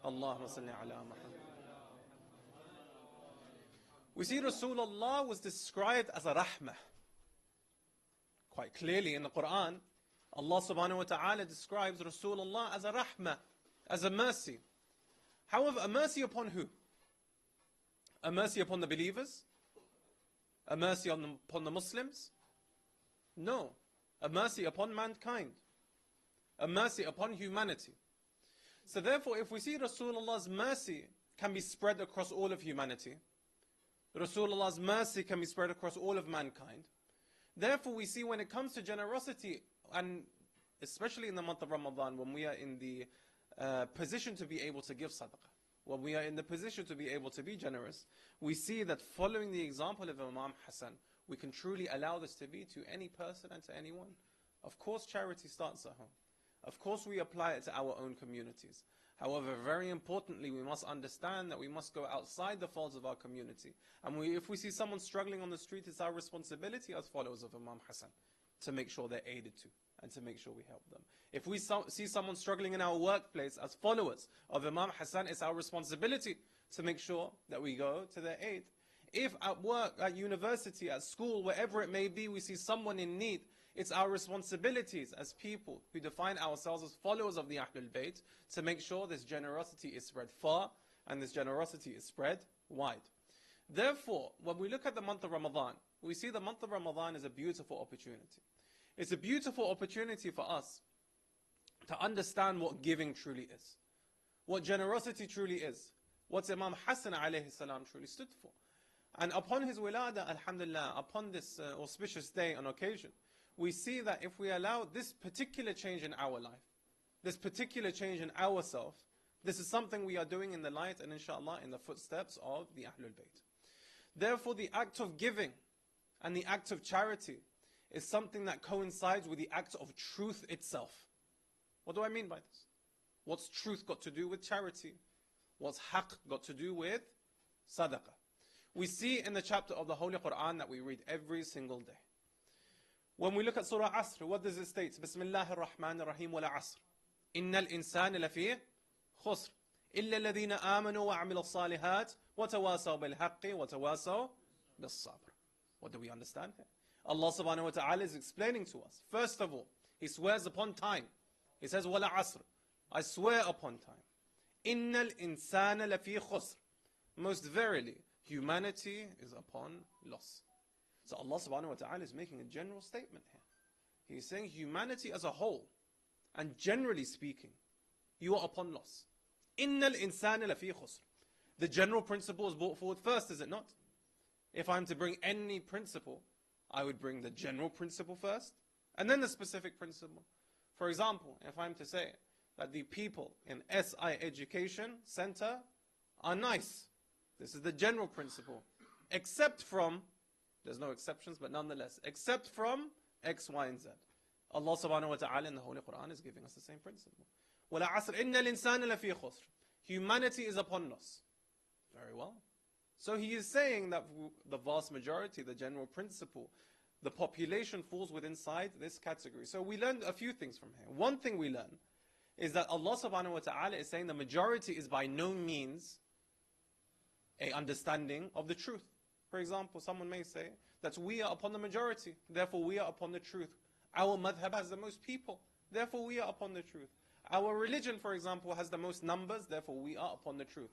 Allahumma salli ala Muhammad. We see Rasulullah was described as a rahmah. Quite clearly in the Quran, Allah subhanahu wa ta'ala describes Rasulullah as a rahmah, as a mercy. However, a mercy upon who? A mercy upon the believers? A mercy upon the Muslims? No. A mercy upon mankind. A mercy upon humanity. So therefore, if we see Rasulullah's mercy can be spread across all of humanity, Rasulullah's mercy can be spread across all of mankind. Therefore, we see when it comes to generosity, and especially in the month of Ramadan, when we are in the position to be able to give sadaqah, when we are in the position to be able to be generous, we see that following the example of Imam Hassan, we can truly allow this to be to any person and to anyone. Of course, charity starts at home. Of course, we apply it to our own communities. However, very importantly, we must understand that we must go outside the folds of our community. And if we see someone struggling on the street, it's our responsibility as followers of Imam Hassan to make sure they're aided to and to make sure we help them. If we see someone struggling in our workplace as followers of Imam Hassan, it's our responsibility to make sure that we go to their aid. If at work, at university, at school, wherever it may be, we see someone in need, it's our responsibilities as people who define ourselves as followers of the Ahlul Bayt to make sure this generosity is spread far and this generosity is spread wide. Therefore, when we look at the month of Ramadan, we see the month of Ramadan is a beautiful opportunity. It's a beautiful opportunity for us to understand what giving truly is, what generosity truly is, what Imam Hassan alayhi salam truly stood for. And upon his wilada, alhamdulillah, upon this auspicious day and occasion, we see that if we allow this particular change in our life, this particular change in ourselves, this is something we are doing in the light and inshallah in the footsteps of the Ahlul Bayt. Therefore, the act of giving and the act of charity is something that coincides with the act of truth itself. What do I mean by this? What's truth got to do with charity? What's haqq got to do with sadaqah? We see in the chapter of the Holy Quran that we read every single day. When we look at Surah Asr, what does it state? Bismillahir Rahmanir Rahim wa la Asr. Innal insana lafi khusr. Illa alladhina amanu wa amilu salihat wa tawasaw bil haqqi wa tawasaw bis sabr. What do we understand here? Allah subhanahu wa ta'ala is explaining to us. First of all, He swears upon time. He says, wa la Asr. I swear upon time. Innal insana lafi khusr. Most verily, humanity is upon loss. So Allah subhanahu wa ta'ala is making a general statement here. He's saying humanity as a whole, and generally speaking, you are upon loss. Innal insana lafi khusr. The general principle is brought forward first, is it not? If I'm to bring any principle, I would bring the general principle first, and then the specific principle. For example, if I'm to say that the people in SI Education Center are nice, this is the general principle, except from, there's no exceptions, but nonetheless, except from X, Y, and Z. Allah subhanahu wa ta'ala in the Holy Quran is giving us the same principle. وَلَا عَصْرٍ إِنَّ الْإِنسَانَ لَفِي خُسْرٍ. Humanity is upon loss. Very well. So he is saying that the vast majority, the general principle, the population falls within inside this category. So we learned a few things from here. One thing we learn is that Allah subhanahu wa ta'ala is saying the majority is by no means a understanding of the truth. For example, someone may say that we are upon the majority, therefore we are upon the truth. Our madhab has the most people, therefore we are upon the truth. Our religion, for example, has the most numbers, therefore we are upon the truth.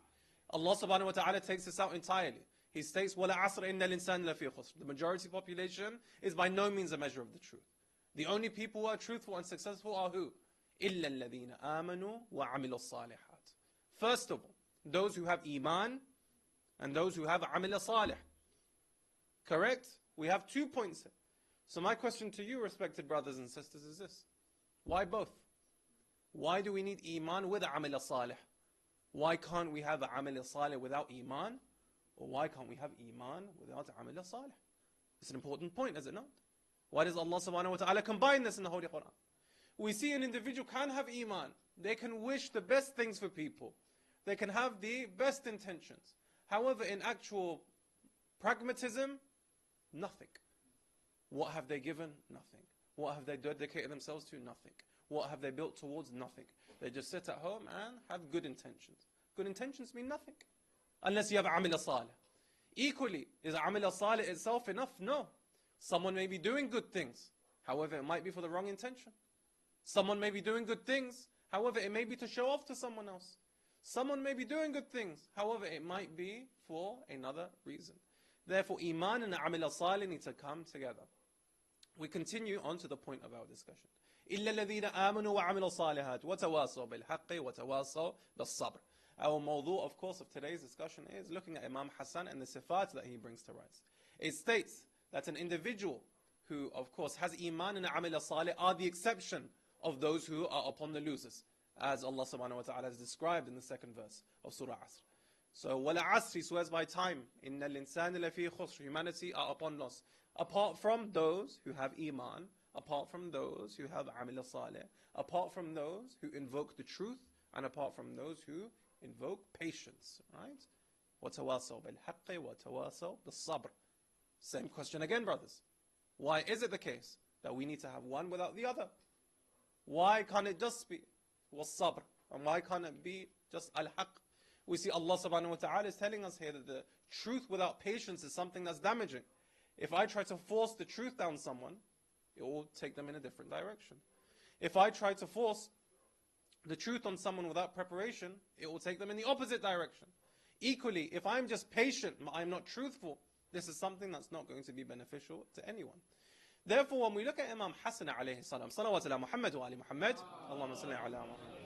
Allah subhanahu wa ta'ala takes this out entirely. He states, وَلَا عَصْرٍ إِنَّ الْإِنسَانَ لَفِي خُسْرٍ. The majority population is by no means a measure of the truth. The only people who are truthful and successful are who? إِلَّا الَّذِينَ آمَنُوا وَعَمِلُوا الصَّالِحَاتِ. First of all, those who have iman and those who have amil salih. Correct? We have 2 points here. So my question to you, respected brothers and sisters, is this. Why both? Why do we need iman with amil salih? Why can't we have amil salih without iman? Or why can't we have iman without amil salih? It's an important point, is it not? Why does Allah subhanahu wa ta'ala combine this in the Holy Quran? We see an individual can have iman. They can wish the best things for people. They can have the best intentions. However, in actual pragmatism, nothing. What have they given? Nothing. What have they dedicated themselves to? Nothing. What have they built towards? Nothing. They just sit at home and have good intentions. Good intentions mean nothing unless you have amil salih. Equally, is amil salih itself enough? No. Someone may be doing good things, however, it might be for the wrong intention. Someone may be doing good things, however, it may be to show off to someone else. Someone may be doing good things, however, it might be for another reason. Therefore, iman and amil salih need to come together. We continue on to the point of our discussion. إِلَّا الَّذِينَ آمَنُوا وَعَمِلُوا الصَّالِحَاتِ وَتَوَاصَوْا بِالْحَقِّ وَتَوَاصَوْا بِالصَّبْرِ. Our mawdu', of course, of today's discussion is looking at Imam Hassan and the sifat that he brings to rise. It states that an individual who, of course, has iman and amil salih are the exception of those who are upon the losers, as Allah subhanahu wa ta'ala has described in the second verse of Surah Asr. So, وَلَعَصْرِ, he swears by time, إِنَّ الْإِنسَانِ لَفِي خُسْرٍ, humanity are upon loss. Apart from those who have iman, apart from those who have amil salih, apart from those who invoke the truth, and apart from those who invoke patience, right? وَتَوَاصَوْا بِالْحَقِّ وَتَوَاصَوْا بِالصَّبْرِ. Same question again, brothers. Why is it the case that we need to have one without the other? Why can't it just be was-sabr? And why can't it be just al-haq? We see Allah subhanahu wa ta'ala is telling us here that the truth without patience is something that's damaging. If I try to force the truth down someone, it will take them in a different direction. If I try to force the truth on someone without preparation, it will take them in the opposite direction. Equally, if I'm just patient, I'm not truthful, this is something that's not going to be beneficial to anyone. Therefore, when we look at Imam Hassan alayhi salam, salawat ala Muhammad wa ali Muhammad, Allahumma salli ala Muhammad,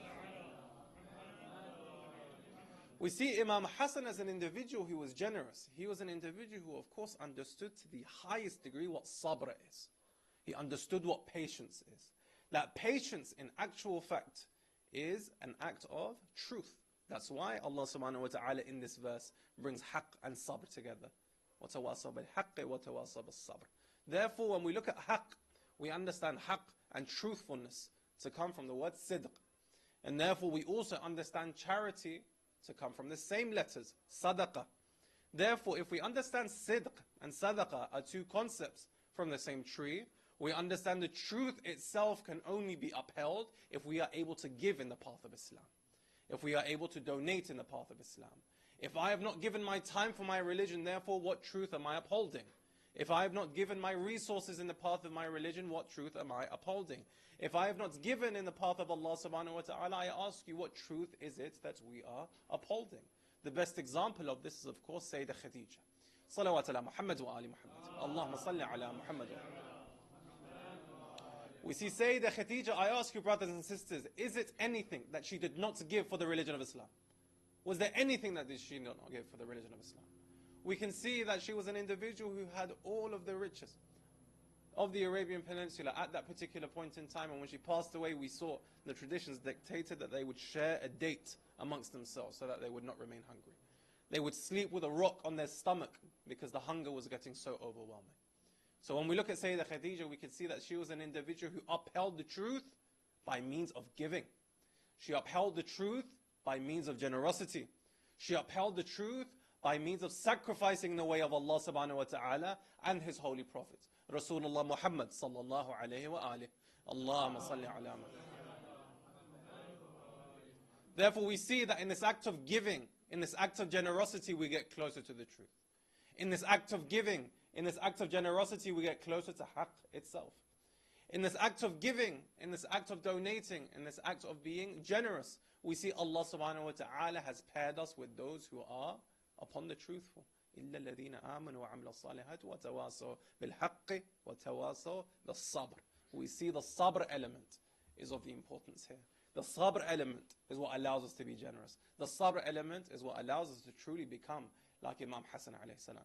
we see Imam Hassan as an individual who was generous. He was an individual who, of course, understood to the highest degree what sabr is. He understood what patience is. That patience, in actual fact, is an act of truth. That's why Allah subhanahu wa ta'ala in this verse brings haqq and sabr together. وَتَوَاصَوْا بِالْحَقِّ وَتَوَاصَوْا بِالصَّبْرِ. Therefore, when we look at haqq, we understand haqq and truthfulness to come from the word sidq. And therefore, we also understand charity to come from the same letters, sadaqah. Therefore, if we understand sidq and sadaqah are two concepts from the same tree, we understand the truth itself can only be upheld if we are able to give in the path of Islam. If we are able to donate in the path of Islam. If I have not given my time for my religion, therefore what truth am I upholding? If I have not given my resources in the path of my religion, what truth am I upholding? If I have not given in the path of Allah subhanahu wa ta'ala, I ask you, what truth is it that we are upholding? The best example of this is, of course, Sayyidah Khadija. Salawat ala Muhammad wa ali Muhammad. Allahumma salli ala Muhammad wa ali. We see Sayyidah Khadija, I ask you, brothers and sisters, is it anything that she did not give for the religion of Islam? Was there anything that she did not give for the religion of Islam? We can see that she was an individual who had all of the riches of the Arabian Peninsula at that particular point in time. And when she passed away, we saw the traditions dictated that they would share a date amongst themselves so that they would not remain hungry. They would sleep with a rock on their stomach because the hunger was getting so overwhelming. So when we look at Sayyidah Khadija, we can see that she was an individual who upheld the truth by means of giving. She upheld the truth by means of generosity. She upheld the truth by means of sacrificing the way of Allah subhanahu wa ta'ala and His holy Prophet, Rasulullah Muhammad sallallahu alayhi wa alihi. Allahumma salli ala Muhammad. Therefore we see that in this act of giving, in this act of generosity, we get closer to the truth. In this act of giving, in this act of generosity, we get closer to haqq itself. In this act of giving, in this act of donating, in this act of being generous, we see Allah subhanahu wa ta'ala has paired us with those who are upon the truthful. إِلَّا الَّذِينَ آمَنُوا وَعَمِلُوا الصَّالِحَاتِ وَتَوَاصَوْا بِالْحَقِّ وَتَوَاصَوْا بِالصَّبْرِ. We see the sabr element is of the importance here. The sabr element is what allows us to be generous. The sabr element is what allows us to truly become like Imam Hassan alayhi salam.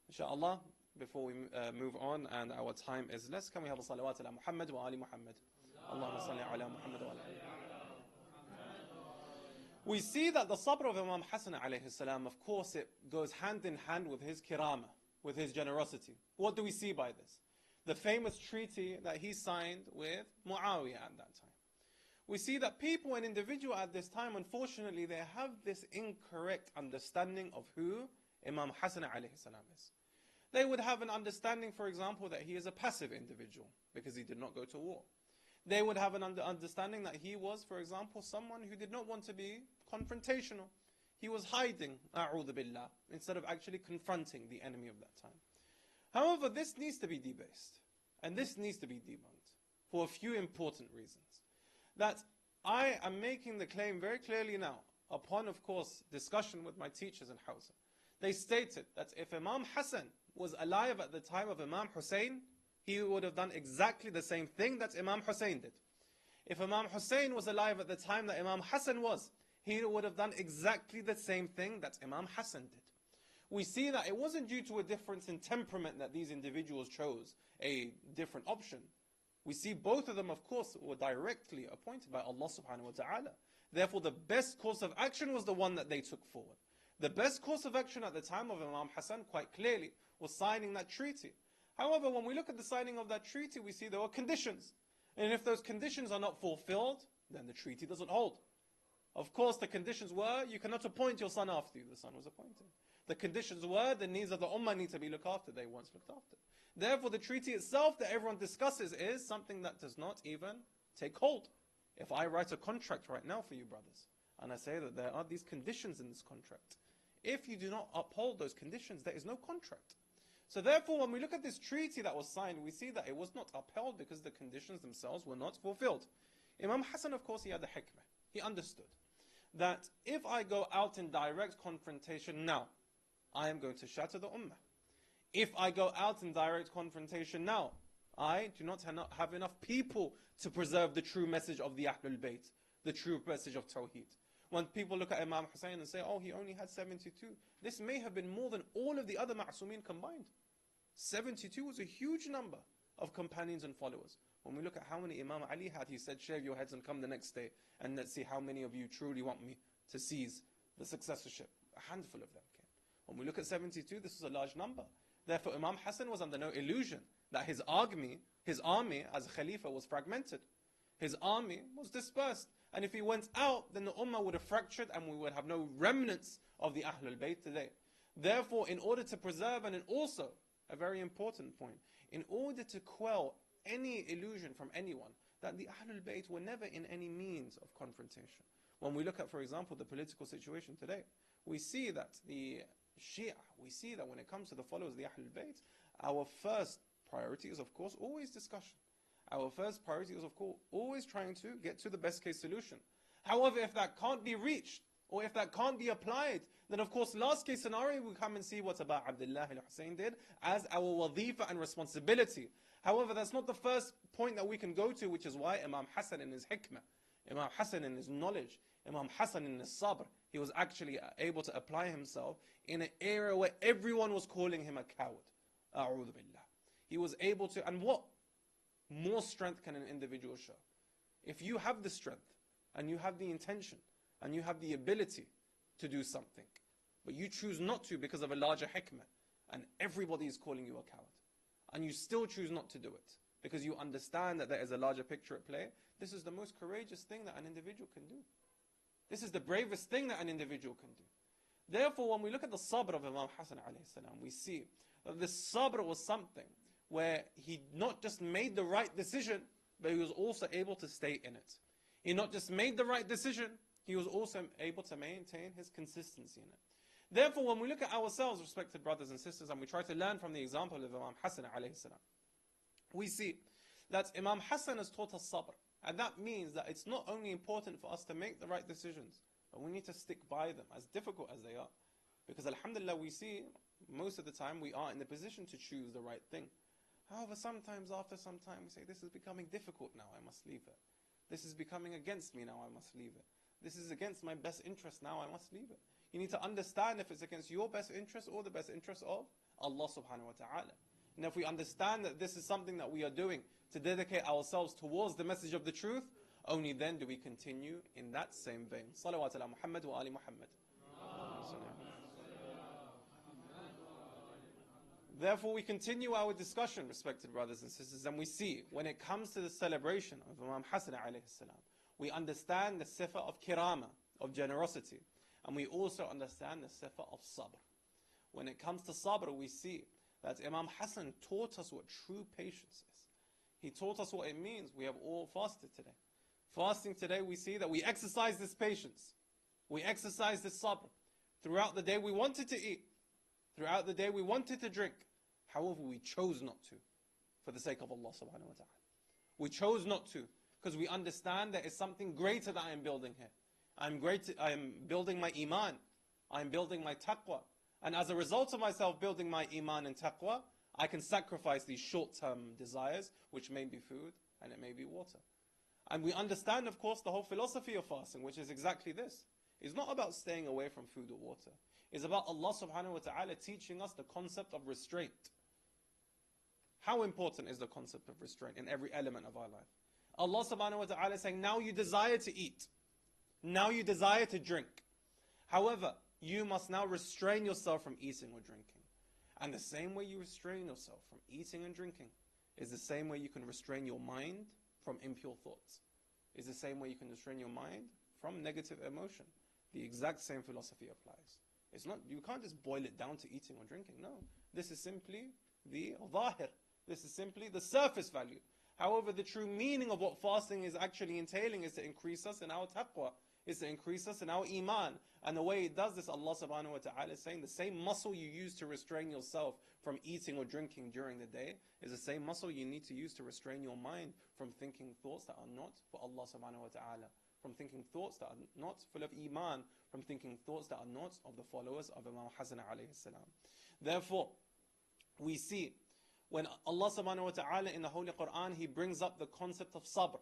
Inshallah, before we move on and our time is less, can we have a salawat ala Muhammad wa ali Muhammad? Allahumma salli ala Muhammad wa ali. We see that the sabr of Imam Hassan alayhi salam, of course, it goes hand in hand with his kirama, with his generosity. What do we see by this? The famous treaty that he signed with Muawiyah at that time. We see that people and individuals at this time, unfortunately, they have this incorrect understanding of who Imam Hassan alayhi salam is. They would have an understanding, for example, that he is a passive individual because he did not go to war. They would have an understanding that he was, for example, someone who did not want to be confrontational. he was hiding, a'udhu billah, instead of actually confronting the enemy of that time. However, this needs to be debased, and this needs to be debunked for a few important reasons. That I am making the claim very clearly now, upon, of course, discussion with my teachers in Hausa. They stated that if Imam Hassan was alive at the time of Imam Hussein, he would have done exactly the same thing that Imam Hussein did. If Imam Hussein was alive at the time that Imam Hassan was, he would have done exactly the same thing that Imam Hassan did. We see that it wasn't due to a difference in temperament that these individuals chose a different option. We see both of them, of course, were directly appointed by Allah subhanahu wa ta'ala. Therefore, the best course of action was the one that they took forward. The best course of action at the time of Imam Hassan, quite clearly, was signing that treaty. However, when we look at the signing of that treaty, we see there were conditions. And if those conditions are not fulfilled, then the treaty doesn't hold. Of course, the conditions were, you cannot appoint your son after you. The son was appointed. The conditions were, the needs of the ummah need to be looked after. They weren't looked after. Therefore, the treaty itself that everyone discusses is something that does not even take hold. If I write a contract right now for you, brothers, and I say that there are these conditions in this contract, if you do not uphold those conditions, there is no contract. So therefore, when we look at this treaty that was signed, we see that it was not upheld because the conditions themselves were not fulfilled. Imam Hassan, of course, he had the hikmah. He understood that if I go out in direct confrontation now, I am going to shatter the ummah. If I go out in direct confrontation now, I do not have enough people to preserve the true message of the Ahlul Bayt, the true message of Tawheed. When people look at Imam Hussein and say, oh, he only had 72, this may have been more than all of the other Ma'sumin combined. 72 was a huge number of companions and followers. When we look at how many Imam Ali had, he said, shave your heads and come the next day, and let's see how many of you truly want me to seize the successorship. A handful of them came. When we look at 72, this is a large number. Therefore, Imam Hassan was under no illusion that his army as Khalifa was fragmented. His army was dispersed. And if he went out, then the Ummah would have fractured and we would have no remnants of the Ahlul Bayt today. Therefore, in order to preserve, and also, a very important point, in order to quell any illusion from anyone that the Ahlul Bayt were never in any means of confrontation. When we look at, for example, the political situation today, we see that the Shia, we see that when it comes to the followers of the Ahlul Bayt, our first priority is, of course, always discussion. Our first priority is, of course, always trying to get to the best case solution. However, if that can't be reached, or if that can't be applied, then of course, last case scenario, we come and see what Aba Abdullah al-Hussein did as our wadhifa and responsibility. However, that's not the first point that we can go to, which is why Imam Hassan in his hikmah, Imam Hassan in his knowledge, Imam Hassan in his sabr, he was actually able to apply himself in an era where everyone was calling him a coward. A'udhu billah. He was able to, and what more strength can an individual show? If you have the strength, and you have the intention, and you have the ability to do something, but you choose not to because of a larger hikmah, and everybody is calling you a coward, and you still choose not to do it, because you understand that there is a larger picture at play, this is the most courageous thing that an individual can do. This is the bravest thing that an individual can do. Therefore, when we look at the sabr of Imam Hassan alayhi salam, we see that this sabr was something where he not just made the right decision, but he was also able to stay in it. He not just made the right decision, he was also able to maintain his consistency in it. Therefore, when we look at ourselves, respected brothers and sisters, and we try to learn from the example of Imam Hassan alayhi salam, we see that Imam Hassan has taught us sabr. And that means that it's not only important for us to make the right decisions, but we need to stick by them, as difficult as they are. Because alhamdulillah, we see most of the time we are in the position to choose the right thing. However, sometimes after some time we say, this is becoming difficult now, I must leave it. This is becoming against me now, I must leave it. This is against my best interest now, I must leave it. You need to understand if it's against your best interest or the best interest of Allah subhanahu wa ta'ala. And if we understand that this is something that we are doing to dedicate ourselves towards the message of the truth, only then do we continue in that same vein. Salawat ala Muhammad wa ali Muhammad. Therefore, we continue our discussion, respected brothers and sisters, and we see when it comes to the celebration of Imam Hassan alayhi salam, we understand the sifa of kirama, of generosity, and we also understand the sifa of sabr. When it comes to sabr, we see that Imam Hassan taught us what true patience is. He taught us what it means. We have all fasted today. Fasting today, we see that we exercise this patience. We exercise this sabr. Throughout the day we wanted to eat. Throughout the day we wanted to drink. However, we chose not to for the sake of Allah subhanahu wa ta'ala. We chose not to because we understand there is something greater that I am building here. I am building my iman. I am building my taqwa. And as a result of myself building my iman and taqwa, I can sacrifice these short-term desires, which may be food and it may be water. And we understand, of course, the whole philosophy of fasting, which is exactly this. It's not about staying away from food or water. It's about Allah subhanahu wa ta'ala teaching us the concept of restraint. How important is the concept of restraint in every element of our life? Allah subhanahu wa ta'ala is saying, now you desire to eat. Now you desire to drink. However, you must now restrain yourself from eating or drinking. And the same way you restrain yourself from eating and drinking is the same way you can restrain your mind from impure thoughts. Is the same way you can restrain your mind from negative emotion. The exact same philosophy applies. It's not, you can't just boil it down to eating or drinking. No. This is simply the zahir. This is simply the surface value. However, the true meaning of what fasting is actually entailing is to increase us in our taqwa, is to increase us in our iman. And the way it does this, Allah subhanahu wa ta'ala is saying the same muscle you use to restrain yourself from eating or drinking during the day is the same muscle you need to use to restrain your mind from thinking thoughts that are not for Allah subhanahu wa ta'ala, from thinking thoughts that are not full of iman, from thinking thoughts that are not of the followers of Imam Hasan alayhi salam. Therefore, we see when Allah subhanahu wa ta'ala in the Holy Quran, He brings up the concept of sabr.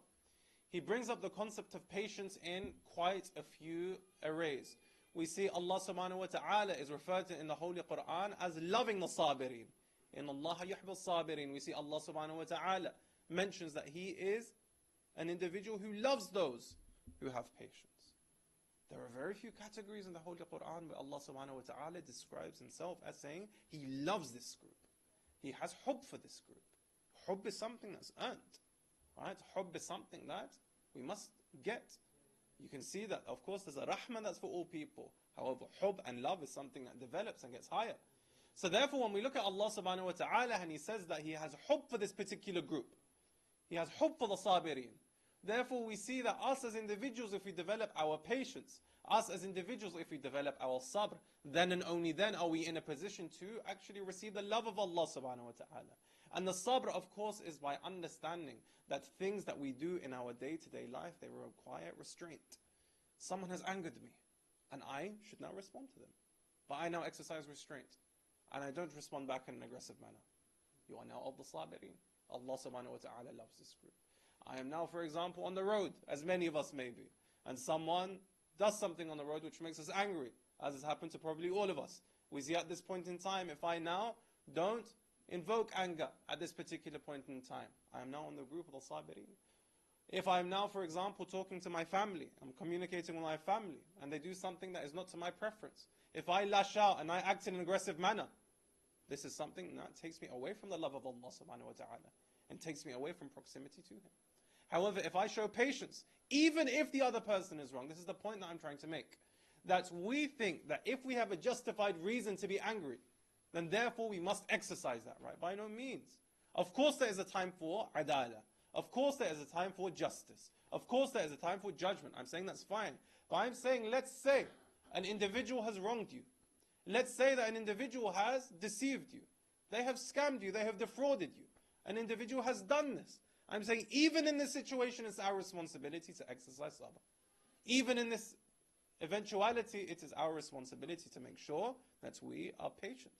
He brings up the concept of patience in quite a few arrays. We see Allah subhanahu wa ta'ala is referred to in the Holy Quran as loving the sabirin. In Allah yuhibbu sabirin. We see Allah subhanahu wa ta'ala mentions that He is an individual who loves those who have patience. There are very few categories in the Holy Quran where Allah subhanahu wa ta'ala describes Himself as saying He loves this group. He has hubb for this group. Hubb is something that's earned. Right? Hubb is something that we must get. You can see that, of course, there's a rahmah that's for all people. However, hubb and love is something that develops and gets higher. So therefore, when we look at Allah subhanahu wa ta'ala and He says that He has hubb for this particular group, He has hubb for the sabirin. Therefore, we see that us as individuals, if we develop our patience, us as individuals, if we develop our sabr, then and only then are we in a position to actually receive the love of Allah subhanahu wa ta'ala. And the sabr, of course, is by understanding that things that we do in our day-to-day life, they require restraint. Someone has angered me, and I should now respond to them. But I now exercise restraint, and I don't respond back in an aggressive manner. You are now of the sabirin. Allah subhanahu wa ta'ala loves this group. I am now, for example, on the road, as many of us may be, and someone does something on the road which makes us angry, as has happened to probably all of us. We see at this point in time, if I now don't invoke anger at this particular point in time, I am now on the group of the sabirin. If I am now, for example, talking to my family, I'm communicating with my family, and they do something that is not to my preference. If I lash out and I act in an aggressive manner, this is something that takes me away from the love of Allah subhanahu wa ta'ala, and takes me away from proximity to Him. However, if I show patience, even if the other person is wrong, this is the point that I'm trying to make, that we think that if we have a justified reason to be angry, then therefore we must exercise that right. By no means. Of course there is a time for adala. Of course there is a time for justice. Of course there is a time for judgment. I'm saying that's fine. But I'm saying, let's say an individual has wronged you. Let's say that an individual has deceived you. They have scammed you. They have defrauded you. An individual has done this. I'm saying even in this situation, it's our responsibility to exercise sabr. Even in this eventuality, it is our responsibility to make sure that we are patient.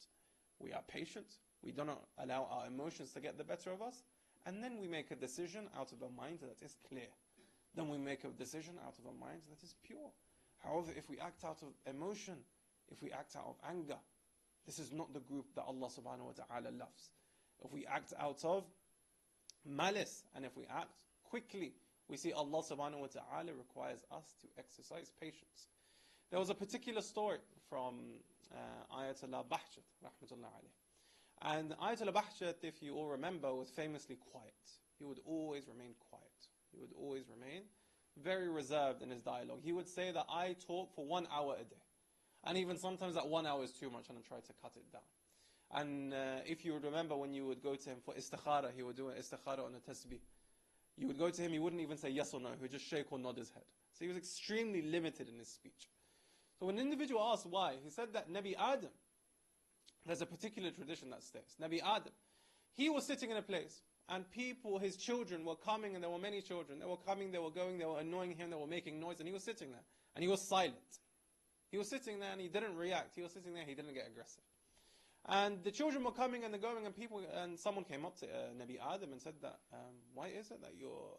We are patient. We do not allow our emotions to get the better of us. And then we make a decision out of a mind that is clear. Then we make a decision out of a mind that is pure. However, if we act out of emotion, if we act out of anger, this is not the group that Allah subhanahu wa ta'ala loves. If we act out of malice, and if we act quickly, we see Allah subhanahu wa ta'ala requires us to exercise patience. There was a particular story from Ayatollah Bahjat, rahmatullah alayh. And Ayatollah Bahjat, if you all remember, was famously quiet. He would always remain quiet. He would always remain very reserved in his dialogue. He would say that I talk for 1 hour a day. And even sometimes that 1 hour is too much and I try to cut it down. And if you would remember when you would go to him for istikhara, he would do an istikhara on a tasbih. You would go to him, he wouldn't even say yes or no, he would just shake or nod his head. So he was extremely limited in his speech. So when an individual asked why, he said that Nabi Adam, there's a particular tradition that states, Nabi Adam, he was sitting in a place, and people, his children were coming, and there were many children. They were coming, they were going, they were annoying him, they were making noise, and he was sitting there. And he was silent. He was sitting there and he didn't react. He was sitting there, he didn't get aggressive. And the children were coming and they're going, and someone came up to Nabi Adam and said that, why is it that you're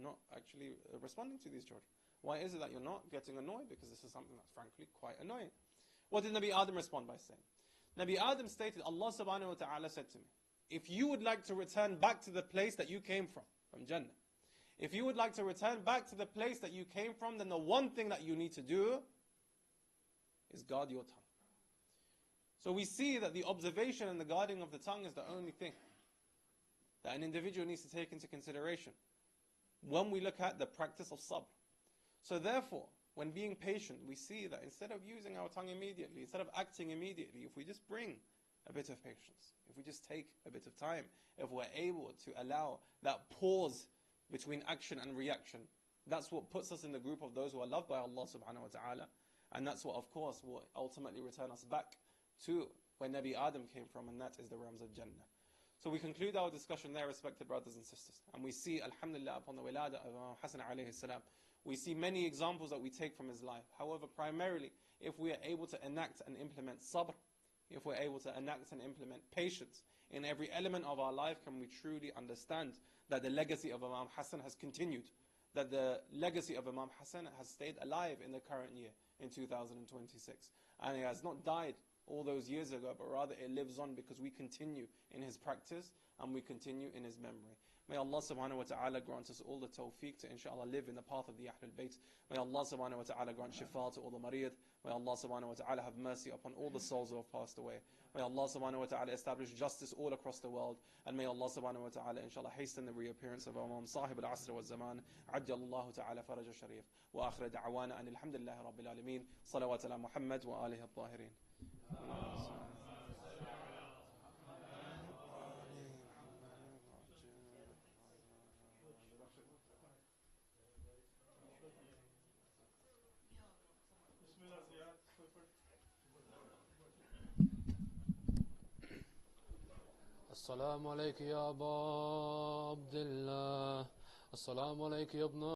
not actually responding to these children? Why is it that you're not getting annoyed? Because this is something that's frankly quite annoying. What did Nabi Adam respond by saying? Nabi Adam stated, Allah subhanahu wa ta'ala said to me, if you would like to return back to the place that you came from Jannah, if you would like to return back to the place that you came from, then the one thing that you need to do is guard your tongue. So we see that the observation and the guarding of the tongue is the only thing that an individual needs to take into consideration when we look at the practice of sabr. So therefore, when being patient, we see that instead of using our tongue immediately, instead of acting immediately, if we just bring a bit of patience, if we just take a bit of time, if we're able to allow that pause between action and reaction, that's what puts us in the group of those who are loved by Allah subhanahu wa ta'ala. And that's what, of course, will ultimately return us back to where Nabi Adam came from, and that is the realms of Jannah. So we conclude our discussion there, respected brothers and sisters. And we see, alhamdulillah, upon the wilada of Imam Hassan alayhi salam, we see many examples that we take from his life. However, primarily, if we are able to enact and implement sabr, if we're able to enact and implement patience in every element of our life, can we truly understand that the legacy of Imam Hassan has continued, that the legacy of Imam Hassan has stayed alive in the current year, in 2026. And he has not died all those years ago, but rather it lives on because we continue in his practice and we continue in his memory. May Allah subhanahu wa ta'ala grant us all the tawfiq to inshallah live in the path of the Ahlul Bayt. May Allah subhanahu wa ta'ala grant shifa to all the marid. May Allah subhanahu wa ta'ala have mercy upon all the souls who have passed away. May Allah subhanahu wa ta'ala establish justice all across the world. And may Allah subhanahu wa ta'ala inshallah hasten the reappearance of Imam Sahib al-Asr wa Zaman. Ajjal Allah ta'ala faraj al-sharif. Wa akhira da'wana an alhamdulillahi rabbil alameen. Salawat ala Muhammad wa alihi al-tahirin. السلام عليك يا أبا عبد الله. السلام عليك يا ابن